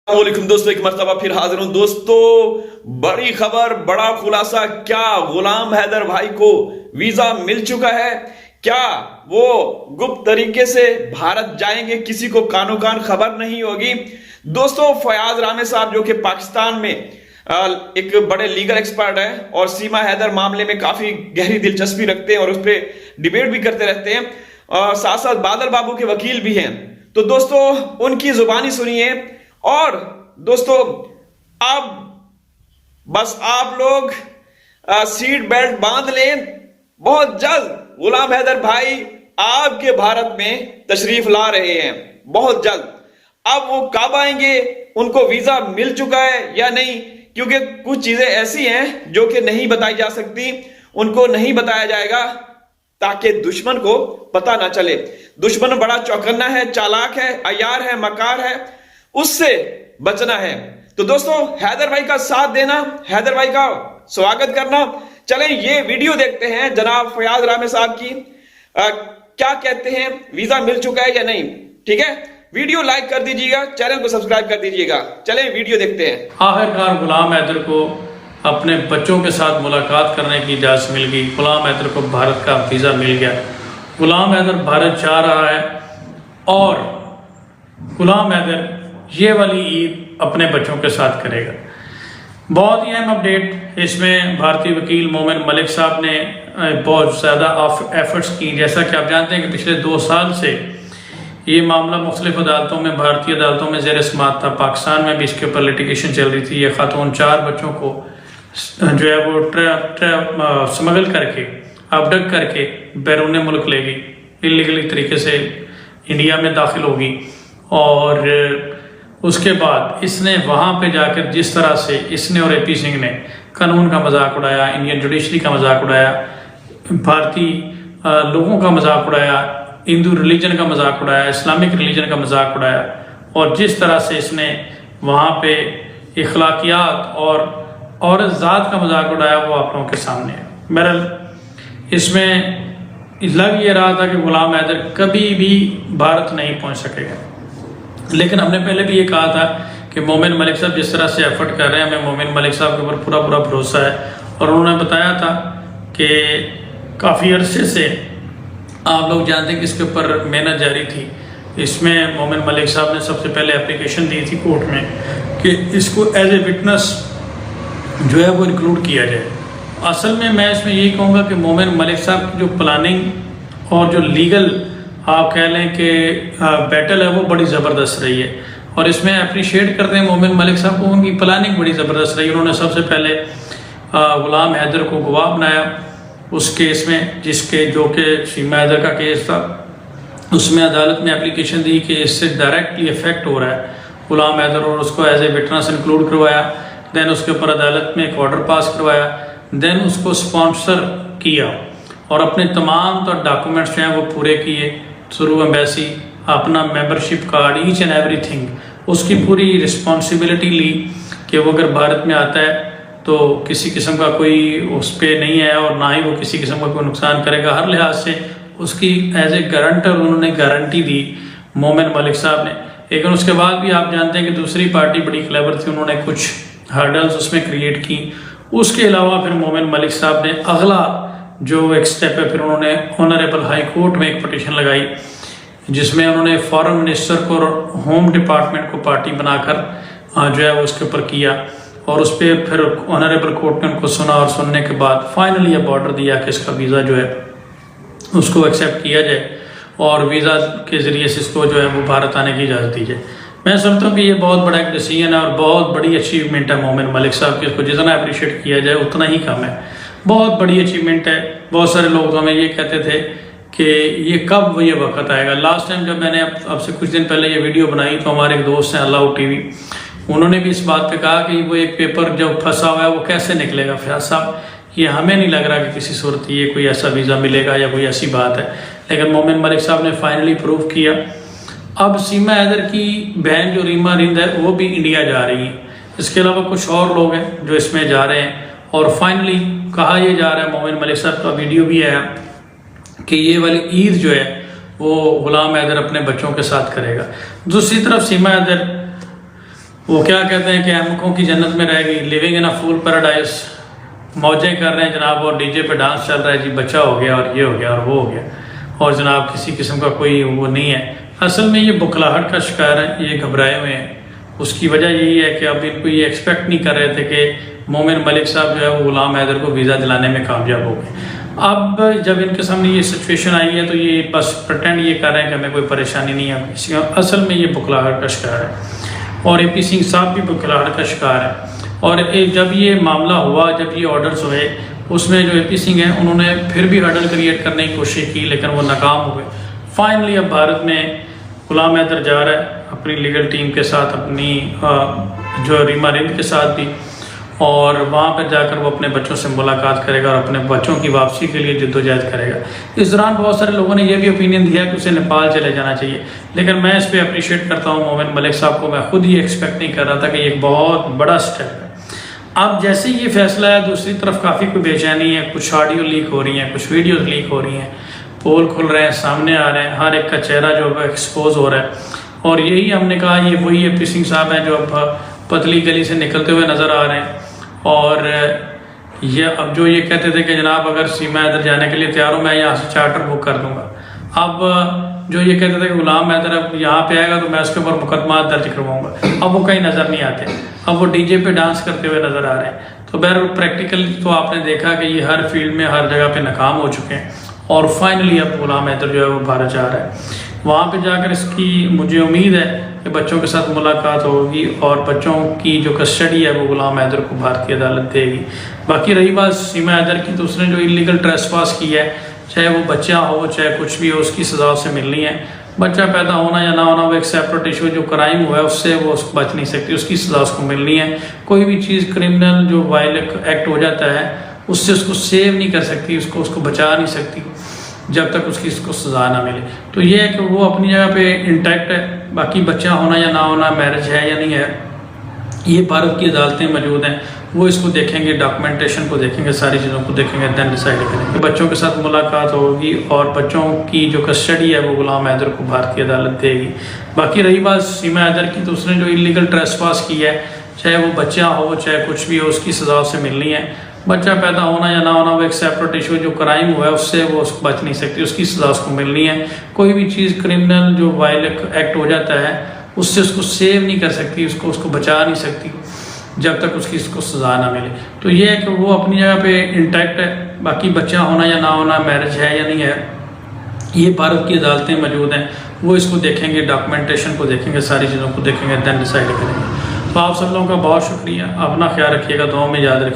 वालेकुम दोस्तों, एक मर्तबा फिर हाजिर हूं दोस्तों। बड़ी खबर, बड़ा खुलासा। क्या गुलाम हैदर भाई को वीजा मिल चुका है? क्या वो गुप्त तरीके से भारत जाएंगे? किसी को कानो कान खबर नहीं होगी। दोस्तों, फयाज रामे साहब जो कि पाकिस्तान में एक बड़े लीगल एक्सपर्ट है और सीमा हैदर मामले में काफी गहरी दिलचस्पी रखते हैं और उस पर डिबेट भी करते रहते हैं, और साथ साथ बादल बाबू के वकील भी हैं। तो दोस्तों, उनकी जुबानी सुनिए। और दोस्तों, अब बस आप लोग सीट बेल्ट बांध लें। बहुत जल्द गुलाम हैदर भाई आपके भारत में तशरीफ ला रहे हैं, बहुत जल्द। अब वो कब आएंगे, उनको वीजा मिल चुका है या नहीं? क्योंकि कुछ चीजें ऐसी हैं जो कि नहीं बताई जा सकती, उनको नहीं बताया जाएगा ताकि दुश्मन को पता ना चले। दुश्मन बड़ा चौकन्ना है, चालाक है, अय्यार है, मकार है, उससे बचना है। तो दोस्तों, हैदर भाई का साथ देना, हैदर भाई का स्वागत करना। चलें ये वीडियो देखते हैं जनाब फयाज रामे साहब की। क्या कहते हैं, वीजा मिल चुका है या नहीं? ठीक है, वीडियो लाइक कर दीजिएगा, चैनल को सब्सक्राइब कर दीजिएगा। चलें वीडियो देखते हैं। आखिरकार गुलाम हैदर को अपने बच्चों के साथ मुलाकात करने की इजाज़त मिल गई। गुलाम हैदर को भारत का वीज़ा मिल गया। गुलाम हैदर भारत जा रहा है और गुलाम हैदर ये वाली ईद अपने बच्चों के साथ करेगा। बहुत ही अहम अपडेट। इसमें भारतीय वकील मोमिन मलिक साहब ने बहुत ज़्यादा एफर्ट्स की। जैसा कि आप जानते हैं कि पिछले 2 साल से ये मामला मुख्तलिफ अदालतों में, भारतीय अदालतों में ज़ेर समाअत था। पाकिस्तान में भी इसके ऊपर लिटिगेशन चल रही थी। ये खातून 4 बच्चों को जो है वो स्मगल करके, अबडक्ट करके बैरून मुल्क ले गई, इलीगली तरीके से इंडिया में दाखिल होगी। और उसके बाद इसने वहाँ पे जाकर जिस तरह से इसने और AP सिंह ने कानून का मजाक उड़ाया, इंडियन जुडिशरी का मजाक उड़ाया, भारतीय लोगों का मजाक उड़ाया, हिंदू रिलीजन का मजाक उड़ाया, इस्लामिक रिलीजन का मजाक उड़ाया, और जिस तरह से इसने वहाँ पे इखलाकियात और औरत ज़ात का मजाक उड़ाया, वो आप लोगों के सामने है। बहरहाल इसमें लग ये रहा था कि गुलाम हैदर कभी भी भारत नहीं पहुँच सकेगा। लेकिन हमने पहले भी ये कहा था कि मोमिन मलिक साहब जिस तरह से एफर्ट कर रहे हैं, हमें मोमिन मलिक साहब के ऊपर पूरा भरोसा है। और उन्होंने बताया था कि काफ़ी अरसे से आप लोग जानते हैं कि इसके ऊपर मेहनत जारी थी। इसमें मोमिन मलिक साहब ने सबसे पहले एप्लीकेशन दी थी कोर्ट में कि इसको एज ए विटनेस जो है वो इंक्लूड किया जाए। असल में मैं इसमें यही कहूँगा कि मोमिन मलिक साहब की जो प्लानिंग और जो लीगल आप कह लें कि बैटल है, वो बड़ी ज़बरदस्त रही है। और इसमें अप्रिशिएट करते हैं मोमिन मलिक साहब को, उनकी प्लानिंग बड़ी ज़बरदस्त रही। उन्होंने सबसे पहले गुलाम हैदर को गवाह बनाया उस केस में, जिसके जो कि सीमा हैदर का केस था। उसमें अदालत में एप्लीकेशन दी कि इससे डायरेक्टली इफेक्ट हो रहा है गुलाम हैदर, और उसको एज ए विटनेस इंक्लूड करवाया। दैन उसके ऊपर अदालत में एक ऑर्डर पास करवाया। दैन उसको स्पॉन्सर किया और अपने तमाम तो डॉक्यूमेंट्स जो हैं वो पूरे किए थ्रू एम्बेसी, अपना membership card, each and everything, उसकी पूरी रिस्पॉन्सिबिलिटी ली कि वो अगर भारत में आता है तो किसी किस्म का कोई उस पर नहीं है और ना ही वो किसी किस्म का कोई नुकसान करेगा। हर लिहाज से उसकी एज ए गारंटर उन्होंने गारंटी दी मोमिन मलिक साहब ने। लेकिन उसके बाद भी आप जानते हैं कि दूसरी पार्टी बड़ी क्लेवर थी, उन्होंने कुछ हर्डल्स उसमें क्रिएट की। उसके अलावा फिर मोमिन मलिक साहब ने अगला जो एक स्टेप है, फिर उन्होंने ऑनरेबल हाई कोर्ट में एक पटिशन लगाई, जिसमें उन्होंने फॉरेन मिनिस्टर को और होम डिपार्टमेंट को पार्टी बनाकर जो है वो उसके ऊपर किया। और उस पर फिर ऑनरेबल कोर्ट ने उनको सुना और सुनने के बाद फाइनली अब ऑर्डर दिया कि इसका वीज़ा जो है उसको एक्सेप्ट किया जाए और वीज़ा के ज़रिए से इसको जो है वो भारत आने की इजाज़त दी जाए। मैं समझता हूँ कि ये बहुत बड़ा एक डिसीजन है और बहुत बड़ी अचीवमेंट है मोमिन मलिक साहब की। इसको जितना अप्रिशिएट किया जाए उतना ही कम है। बहुत बड़ी अचीवमेंट है। बहुत सारे लोग तो हमें ये कहते थे कि ये कब ये वक्त आएगा। लास्ट टाइम जब मैंने अब से कुछ दिन पहले ये वीडियो बनाई तो हमारे एक दोस्त हैं अल्लाह TV, उन्होंने भी इस बात पे कहा कि वो एक पेपर जब फंसा हुआ है वो कैसे निकलेगा। फयाज साहब, ये हमें नहीं लग रहा कि किसी सूरत ये कोई ऐसा वीज़ा मिलेगा या कोई ऐसी बात है। लेकिन मोमिन मलिक साहब ने फाइनली प्रूव किया। अब सीमा हैदर की बहन जो रीमा रिंद है वो भी इंडिया जा रही है। इसके अलावा कुछ और लोग हैं जो इसमें जा रहे हैं। और फाइनली कहा यह जा रहा है, मोमिन मलिक साहब का वीडियो भी आया कि ये वाली ईद जो है वो गुलाम हैदर अपने बच्चों के साथ करेगा। दूसरी तरफ सीमा हैदर वो क्या कहते हैं कि अहमकों की जन्नत में रह गई, living in a fool paradise, मौजें कर रहे हैं जनाब, और डीजे पे डांस चल रहा है जी, बच्चा हो गया और ये हो गया और वो हो गया, और जनाब किसी किस्म का कोई वो नहीं है। असल में ये बुखलाहट का शिकार है, ये घबराए हुए हैं। उसकी वजह यही है कि अब इनको ये एक्सपेक्ट नहीं कर रहे थे कि मोमिन मलिक साहब जो है वो गुलाम हैदर को वीज़ा दिलाने में कामयाब हो गए। अब जब इनके सामने ये सिचुएशन आई है तो ये बस प्रटेंड ये कर रहे हैं कि हमें कोई परेशानी नहीं है किसी का। असल में ये बुखलाहट का शिकार है, और AP सिंह साहब भी बुखलाहट का शिकार है। और जब ये मामला हुआ, जब ये ऑर्डर्स हुए, उसमें जो AP सिंह हैं उन्होंने फिर भी हर्डल क्रिएट करने की कोशिश की, लेकिन वो नाकाम हो गए। फाइनली अब भारत में गुलाम हैदर जा रहा है अपनी लीगल टीम के साथ, अपनी जो रीमा रिंद के साथ भी, और वहाँ पर जाकर वो अपने बच्चों से मुलाकात करेगा और अपने बच्चों की वापसी के लिए जद्दोजहद करेगा। इस दौरान बहुत सारे लोगों ने यह भी ओपिनियन दिया कि उसे नेपाल चले जाना चाहिए, लेकिन मैं इस पर अप्रिशिएट करता हूँ मोमिन मलिक साहब को। मैं खुद ही एक्सपेक्ट नहीं कर रहा था कि ये एक बहुत बड़ा स्टेप है। अब जैसे ये फैसला है, दूसरी तरफ काफ़ी कोई बेचैनी है, कुछ ऑडियो लीक हो रही हैं, कुछ वीडियोज़ लीक हो रही हैं, पोल खुल रहे हैं, सामने आ रहे हैं, हर एक का चेहरा जो है एक्सपोज हो रहा है। और यही हमने कहा ये वही AP सिंह साहब हैं जो अब पतली गली से निकलते हुए नज़र आ रहे हैं। और ये अब जो ये कहते थे कि जनाब अगर सीमा हैदर जाने के लिए तैयार हो, मैं यहाँ से चार्टर बुक कर दूंगा। अब जो ये कहते थे कि गुलाम हैदर अब यहाँ पे आएगा तो मैं उसके ऊपर मुकदमा दर्ज करवाऊंगा, अब वो कहीं नज़र नहीं आते, अब वो डीजे पे डांस करते हुए नज़र आ रहे हैं। तो बहरहाल प्रैक्टिकली तो आपने देखा कि ये हर फील्ड में हर जगह पे नाकाम हो चुके हैं, और फाइनली अब गुलाम हैदर जो है वो भारत जा रहा है। वहाँ पे जाकर इसकी मुझे उम्मीद है कि बच्चों के साथ मुलाकात होगी, और बच्चों की जो कस्टडी है वो गुलाम हैदर को भारतीय अदालत देगी। बाकी रही बात सीमा हैदर की, तो उसने जो इलीगल ट्रेसपास की है, चाहे वो बच्चा हो चाहे कुछ भी हो, उसकी सज़ा उसे मिलनी है। बच्चा पैदा होना या ना होना वो एक सेपरेट इशू, जो क्राइम हुआ है उससे वो उसको बच नहीं सकती, उसकी सज़ा उसको मिलनी है। कोई भी चीज़ क्रिमिनल जो वायलेंट एक्ट हो जाता है उससे उसको सेव नहीं कर सकती, उसको बचा नहीं सकती जब तक उसको सज़ा ना मिले। तो ये है कि वो अपनी जगह पे इंटैक्ट है। बाकी बच्चा होना या ना होना, मैरिज है या नहीं है, ये भारत की अदालतें मौजूद हैं, वो इसको देखेंगे, डॉक्यूमेंटेशन को देखेंगे, सारी चीज़ों को देखेंगे, देन डिसाइड करेंगे। बच्चों के साथ मुलाकात होगी, और बच्चों की जो कस्टडी है वो गुलाम हैदर को भारतीय अदालत देगी। बाकी रही बात सीमा हैदर की, तो उसने जो इलीगल ट्रेसपास की है, चाहे वो बच्चा हो चाहे कुछ भी हो, उसकी सज़ा उसे मिलनी है। बच्चा पैदा होना या ना होना वो एक सेपरेट इशू, जो क्राइम हुआ है उससे वो उसको बच नहीं सकती, उसकी सज़ा उसको मिलनी है। कोई भी चीज़ क्रिमिनल जो वायलेंट एक्ट हो जाता है उससे उसको सेव नहीं कर सकती, उसको बचा नहीं सकती जब तक उसको सज़ा ना मिले। तो ये है कि वो अपनी जगह पे इंटैक्ट है। बाकी बच्चा होना या ना होना, मैरिज है या नहीं है, ये भारत की अदालतें मौजूद हैं, वो इसको देखेंगे, डॉक्यूमेंटेशन को देखेंगे, सारी चीज़ों को देखेंगे, देन डिसाइड करेंगे। तो आप सब लोगों का बहुत शुक्रिया, अपना ख्याल रखिएगा, दुआ में याद रखिए।